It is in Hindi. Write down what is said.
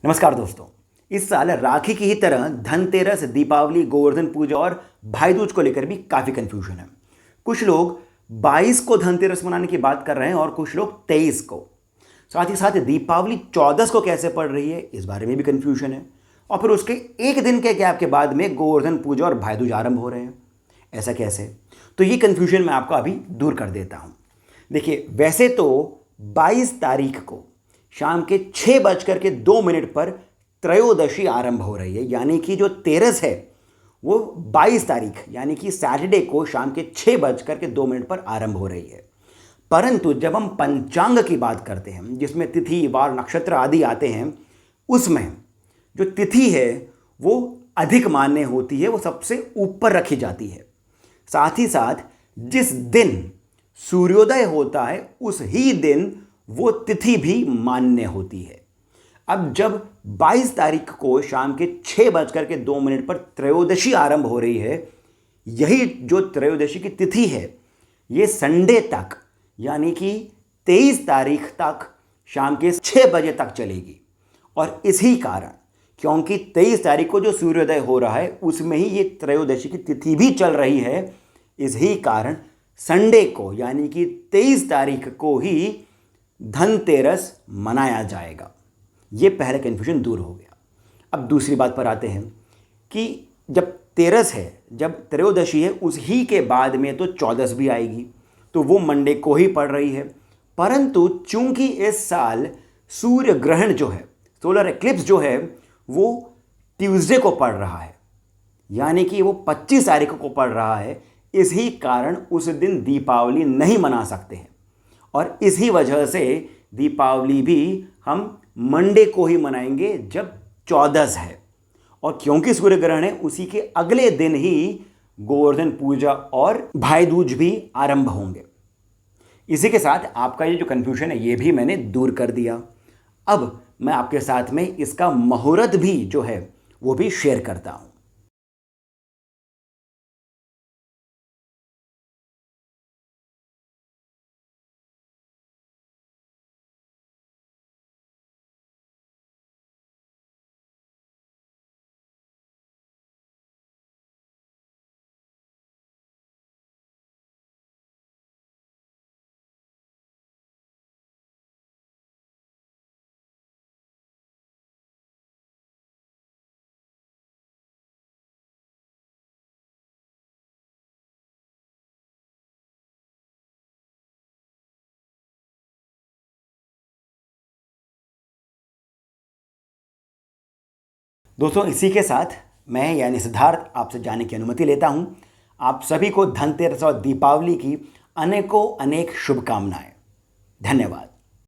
नमस्कार दोस्तों। इस साल राखी की ही तरह धनतेरस, दीपावली, गोवर्धन पूजा और भाई दूज को लेकर भी काफ़ी कंफ्यूजन है। कुछ लोग 22 को धनतेरस मनाने की बात कर रहे हैं और कुछ लोग 23 को। साथ ही साथ दीपावली 14 को कैसे पड़ रही है, इस बारे में भी कंफ्यूजन है। और फिर उसके एक दिन के गैप के बाद में गोवर्धन पूजा और भाई दूज आरंभ हो रहे हैं। ऐसा कैसे? तो ये कंफ्यूजन मैं आपको अभी दूर कर देता हूँ। देखिए, वैसे तो 22 तारीख को शाम के 6:02 पर त्रयोदशी आरंभ हो रही है, यानी कि जो तेरस है वो 22 तारीख यानी कि सैटरडे को शाम के 6:02 पर आरंभ हो रही है। परंतु जब हम पंचांग की बात करते हैं, जिसमें तिथि, वार, नक्षत्र आदि आते हैं, उसमें जो तिथि है वो अधिक मान्य होती है, वो सबसे ऊपर रखी जाती है। साथ ही साथ जिस दिन सूर्योदय होता है उस ही दिन वो तिथि भी मान्य होती है। अब जब 22 तारीख को शाम के 6:02 पर त्रयोदशी आरंभ हो रही है, यही जो त्रयोदशी की तिथि है ये संडे तक यानी कि 23 तारीख तक शाम के 6 बजे तक चलेगी। और इसी कारण, क्योंकि 23 तारीख को जो सूर्योदय हो रहा है उसमें ही ये त्रयोदशी की तिथि भी चल रही है, इसी कारण संडे को यानी कि 23 तारीख को ही धनतेरस मनाया जाएगा। ये पहले कन्फ्यूजन दूर हो गया। अब दूसरी बात पर आते हैं कि जब तेरस है, जब त्रयोदशी है, उस ही के बाद में तो चौदस भी आएगी, तो वो मंडे को ही पड़ रही है। परंतु चूंकि इस साल सूर्य ग्रहण जो है, सोलर एक्लिप्स जो है, वो ट्यूसडे को पड़ रहा है, यानी कि वो 25 तारीख को पड़ रहा है। इसी कारण उस दिन दीपावली नहीं मना सकते हैं और इसी वजह से दीपावली भी हम मंडे को ही मनाएंगे जब चौदस है। और क्योंकि सूर्य ग्रहण है, उसी के अगले दिन ही गोवर्धन पूजा और भाई दूज भी आरंभ होंगे। इसी के साथ आपका ये जो कंफ्यूजन है ये भी मैंने दूर कर दिया। अब मैं आपके साथ में इसका मुहूर्त भी जो है वो भी शेयर करता हूं। दोस्तों, इसी के साथ मैं यानी सिद्धार्थ आपसे जाने की अनुमति लेता हूं। आप सभी को धनतेरस और दीपावली की अनेकों अनेक शुभकामनाएं। धन्यवाद।